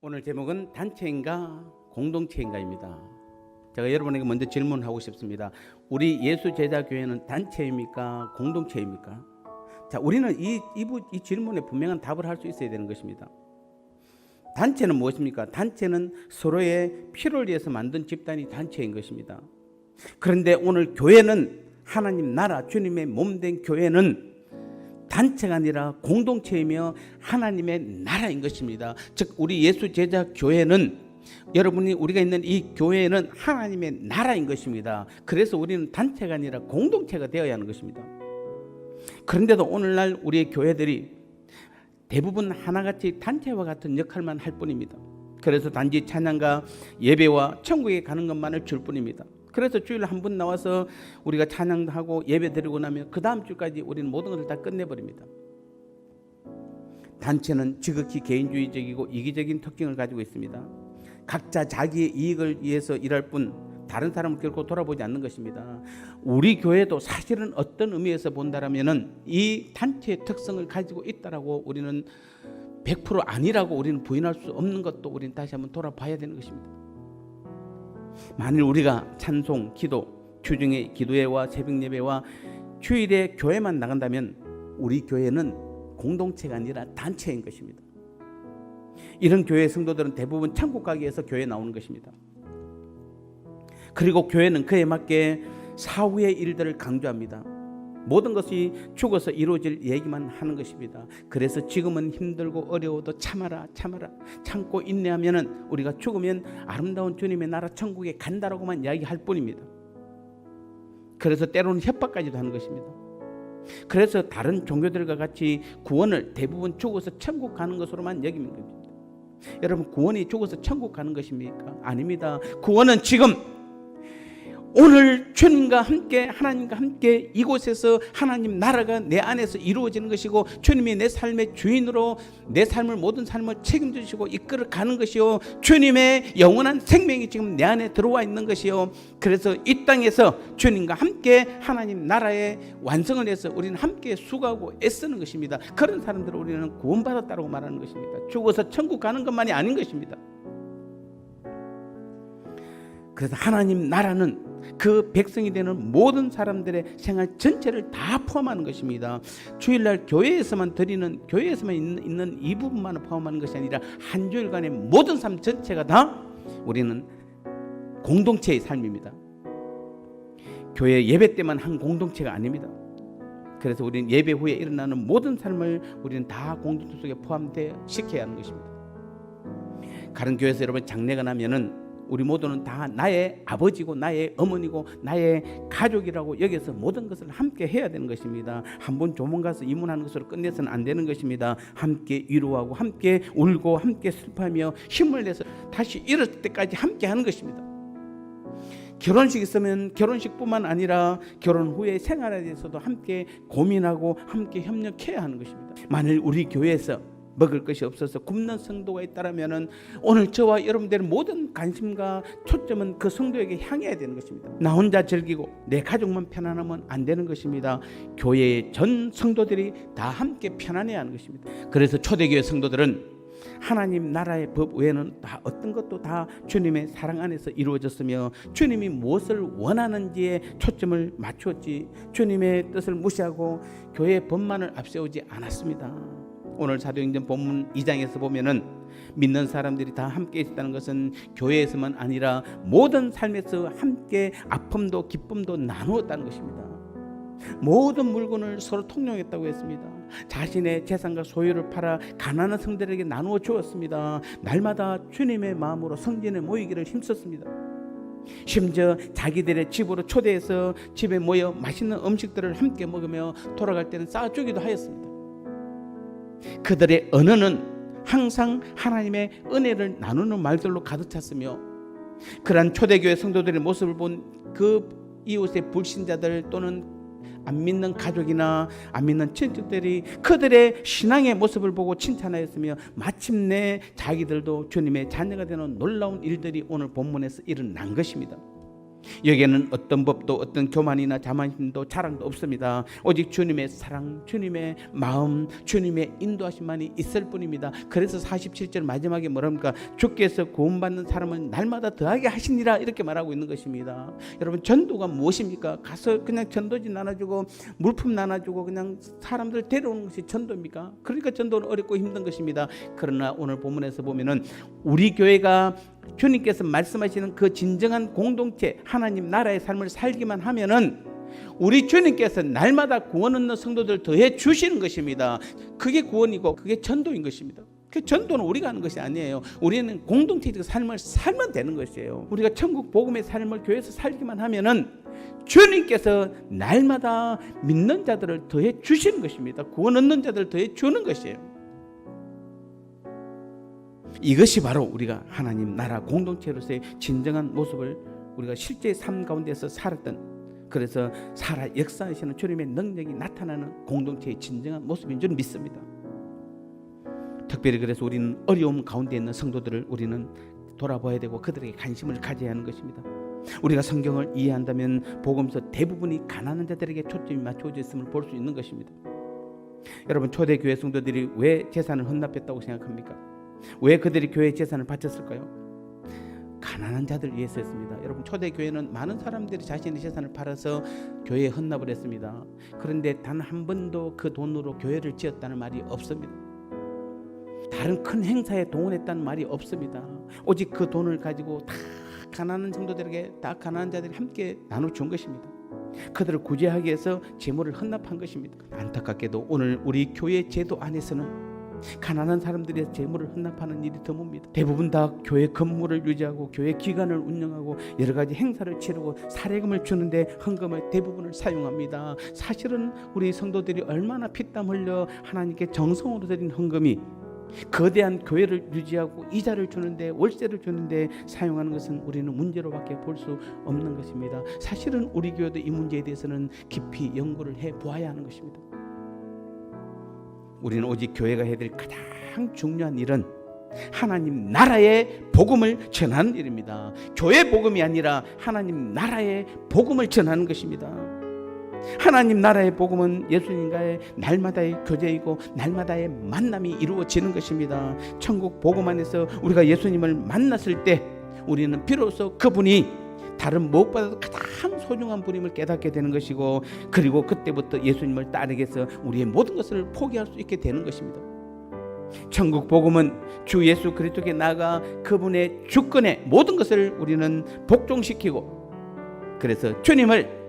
오늘 제목은 단체인가 공동체인가입니다. 제가 여러분에게 먼저 질문하고 싶습니다. 우리 예수제자교회는 단체입니까? 공동체입니까? 자, 우리는 이 질문에 분명한 답을 할 수 있어야 되는 것입니다. 단체는 무엇입니까? 단체는 서로의 필요를 위해서 만든 집단이 단체인 것입니다. 그런데 오늘 교회는 하나님 나라 주님의 몸된 교회는 단체가 아니라 공동체이며 하나님의 나라인 것입니다. 즉 우리 예수 제자 교회는 우리가 있는 이 교회는 하나님의 나라인 것입니다. 그래서 우리는 단체가 아니라 공동체가 되어야 하는 것입니다. 그런데도 오늘날 우리의 교회들이 대부분 하나같이 단체와 같은 역할만 할 뿐입니다. 그래서 단지 찬양과 예배와 천국에 가는 것만을 줄 뿐입니다. 그래서 주일에 한 번 나와서 우리가 찬양하고 예배 드리고 나면 그 다음 주까지 우리는 모든 것을 다 끝내버립니다. 단체는 지극히 개인주의적이고 이기적인 특징을 가지고 있습니다. 각자 자기의 이익을 위해서 일할 뿐 다른 사람을 결코 돌아보지 않는 것입니다. 우리 교회도 사실은 어떤 의미에서 본다라면은 이 단체의 특성을 가지고 있다라고 우리는 100% 아니라고 우리는 부인할 수 없는 것도 우리는 다시 한번 돌아봐야 되는 것입니다. 만일 우리가 찬송, 기도, 주중에 기도회와 새벽 예배와 주일에 교회만 나간다면 우리 교회는 공동체가 아니라 단체인 것입니다. 이런 교회 성도들은 대부분 천국 가기 위해서 교회에 나오는 것입니다. 그리고 교회는 그에 맞게 사후의 일들을 강조합니다. 모든 것이 죽어서 이루어질 얘기만 하는 것입니다. 그래서 지금은 힘들고 어려워도 참아라 참고 인내하면 우리가 죽으면 아름다운 주님의 나라 천국에 간다라고만 이야기할 뿐입니다. 그래서 때로는 협박까지도 하는 것입니다. 그래서 다른 종교들과 같이 구원을 대부분 죽어서 천국 가는 것으로만 여기는 겁니다. 여러분, 구원이 죽어서 천국 가는 것입니까? 아닙니다. 구원은 지금 오늘 주님과 함께 하나님과 함께 이곳에서 하나님 나라가 내 안에서 이루어지는 것이고 주님이 내 삶의 주인으로 내 삶을 모든 삶을 책임지시고 이끌어가는 것이요, 주님의 영원한 생명이 지금 내 안에 들어와 있는 것이요, 그래서 이 땅에서 주님과 함께 하나님 나라의 완성을 위해서 우리는 함께 수고하고 애쓰는 것입니다. 그런 사람들을 우리는 구원받았다고 말하는 것입니다. 죽어서 천국 가는 것만이 아닌 것입니다. 그래서 하나님 나라는 그 백성이 되는 모든 사람들의 생활 전체를 다 포함하는 것입니다. 주일날 교회에서만 있는 이 부분만을 포함하는 것이 아니라 한 주일간의 모든 삶 전체가 다 우리는 공동체의 삶입니다. 교회 예배 때만 한 공동체가 아닙니다. 그래서 우리는 예배 후에 일어나는 모든 삶을 우리는 다 공동체 속에 포함시켜야 하는 것입니다. 다른 교회에서 여러분 장례가 나면은 우리 모두는 다 나의 아버지고 나의 어머니고 나의 가족이라고 여기서 모든 것을 함께 해야 되는 것입니다. 한번 조문 가서 입문하는 것으로 끝내서는 안 되는 것입니다. 함께 위로하고 함께 울고 함께 슬퍼하며 힘을 내서 다시 일어설 때까지 함께 하는 것입니다. 결혼식 있으면 결혼식뿐만 아니라 결혼 후의 생활에 대해서도 함께 고민하고 함께 협력해야 하는 것입니다. 만일 우리 교회에서 먹을 것이 없어서 굶는 성도가 있다면 오늘 저와 여러분들의 모든 관심과 초점은 그 성도에게 향해야 되는 것입니다. 나 혼자 즐기고 내 가족만 편안하면 안 되는 것입니다. 교회의 전 성도들이 다 함께 편안해야 하는 것입니다. 그래서 초대교회 성도들은 하나님 나라의 법 외에는 다 어떤 것도 다 주님의 사랑 안에서 이루어졌으며 주님이 무엇을 원하는지에 초점을 맞추었지 주님의 뜻을 무시하고 교회의 법만을 앞세우지 않았습니다. 오늘 사도행전 본문 2장에서 보면은 믿는 사람들이 다 함께 있었다는 것은 교회에서만 아니라 모든 삶에서 함께 아픔도 기쁨도 나누었다는 것입니다. 모든 물건을 서로 통용했다고 했습니다. 자신의 재산과 소유를 팔아 가난한 성들에게 나누어 주었습니다. 날마다 주님의 마음으로 성전에 모이기를 힘썼습니다. 심지어 자기들의 집으로 초대해서 집에 모여 맛있는 음식들을 함께 먹으며 돌아갈 때는 쌓아주기도 하였습니다. 그들의 언어는 항상 하나님의 은혜를 나누는 말들로 가득 찼으며 그러한 초대교회 성도들의 모습을 본 그 이웃의 불신자들 또는 안 믿는 가족이나 안 믿는 친척들이 그들의 신앙의 모습을 보고 칭찬하였으며 마침내 자기들도 주님의 자녀가 되는 놀라운 일들이 오늘 본문에서 일어난 것입니다. 여기에는 어떤 법도 어떤 교만이나 자만심도 자랑도 없습니다. 오직 주님의 사랑, 주님의 마음, 주님의 인도하심만이 있을 뿐입니다. 그래서 47절 마지막에 뭐랍니까? 주께서 구원받는 사람은 날마다 더하게 하시니라 이렇게 말하고 있는 것입니다. 여러분, 전도가 무엇입니까? 가서 그냥 전도지 나눠주고 물품 나눠주고 그냥 사람들 데려오는 것이 전도입니까? 그러니까 전도는 어렵고 힘든 것입니다. 그러나 오늘 본문에서 보면은 우리 교회가 주님께서 말씀하시는 그 진정한 공동체, 하나님 나라의 삶을 살기만 하면은 우리 주님께서 날마다 구원 얻는 성도들 더해 주시는 것입니다. 그게 구원이고 그게 전도인 것입니다. 그 전도는 우리가 하는 것이 아니에요. 우리는 공동체적 삶을 살면 되는 것이에요. 우리가 천국 복음의 삶을 교회에서 살기만 하면은 주님께서 날마다 믿는 자들을 더해 주시는 것입니다. 구원 얻는 자들을 더해 주는 것이에요. 이것이 바로 우리가 하나님 나라 공동체로서의 진정한 모습을 우리가 실제 삶 가운데서 살았던, 그래서 살아 역사하시는 주님의 능력이 나타나는 공동체의 진정한 모습인 줄 믿습니다. 특별히 그래서 우리는 어려움 가운데 있는 성도들을 우리는 돌아봐야 되고 그들에게 관심을 가져야 하는 것입니다. 우리가 성경을 이해한다면 복음서 대부분이 가난한 자들에게 초점이 맞춰져 있음을 볼 수 있는 것입니다. 여러분, 초대교회 성도들이 왜 재산을 헌납했다고 생각합니까? 왜 그들이 교회 재산을 바쳤을까요? 가난한 자들 위해서였습니다. 여러분, 초대교회는 많은 사람들이 자신의 재산을 팔아서 교회에 헌납을 했습니다. 그런데 단 한 번도 그 돈으로 교회를 지었다는 말이 없습니다. 다른 큰 행사에 동원했다는 말이 없습니다. 오직 그 돈을 가지고 다 가난한 성도들에게, 다 가난한 자들이 함께 나눠준 것입니다. 그들을 구제하기 위해서 재물을 헌납한 것입니다. 안타깝게도 오늘 우리 교회 제도 안에서는 가난한 사람들이 재물을 헌납하는 일이 드뭅니다. 대부분 다 교회 건물을 유지하고 교회 기관을 운영하고 여러 가지 행사를 치르고 사례금을 주는데 헌금의 대부분을 사용합니다. 사실은 우리 성도들이 얼마나 피땀 흘려 하나님께 정성으로 드린 헌금이 거대한 교회를 유지하고 이자를 주는데, 월세를 주는데 사용하는 것은 우리는 문제로밖에 볼 수 없는 것입니다. 사실은 우리 교회도 이 문제에 대해서는 깊이 연구를 해 보아야 하는 것입니다. 우리는 오직 교회가 해야 될 가장 중요한 일은 하나님 나라의 복음을 전하는 일입니다. 교회 복음이 아니라 하나님 나라의 복음을 전하는 것입니다. 하나님 나라의 복음은 예수님과의 날마다의 교제이고 날마다의 만남이 이루어지는 것입니다. 천국 복음 안에서 우리가 예수님을 만났을 때 우리는 비로소 그분이 다른 무엇보다도 가장 소중한 분임을 깨닫게 되는 것이고, 그리고 그때부터 예수님을 따르기 위해서 우리의 모든 것을 포기할 수 있게 되는 것입니다. 천국 복음은 주 예수 그리스도께 나아가 그분의 주권에 모든 것을 우리는 복종시키고, 그래서 주님을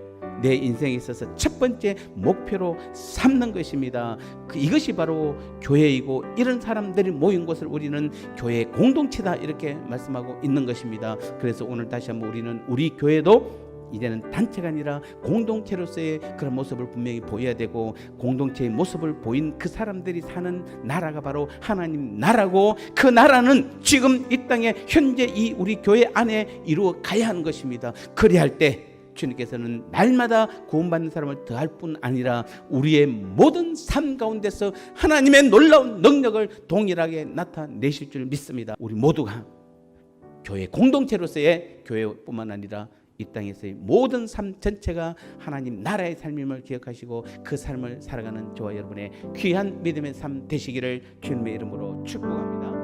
내 인생에 있어서 첫 번째 목표로 삼는 것입니다. 이것이 바로 교회이고, 이런 사람들이 모인 곳을 우리는 교회 공동체다 이렇게 말씀하고 있는 것입니다. 그래서 오늘 다시 한번 우리는 우리 교회도 이제는 단체가 아니라 공동체로서의 그런 모습을 분명히 보여야 되고, 공동체의 모습을 보인 그 사람들이 사는 나라가 바로 하나님 나라고, 그 나라는 지금 이 땅에 현재 이 우리 교회 안에 이루어 가야 하는 것입니다. 그리할 때 주님께서는 날마다 구원받는 사람을 더할 뿐 아니라 우리의 모든 삶 가운데서 하나님의 놀라운 능력을 동일하게 나타내실 줄 믿습니다. 우리 모두가 교회 공동체로서의 교회뿐만 아니라 이 땅에서의 모든 삶 전체가 하나님 나라의 삶임을 기억하시고 그 삶을 살아가는 저와 여러분의 귀한 믿음의 삶 되시기를 주님의 이름으로 축복합니다.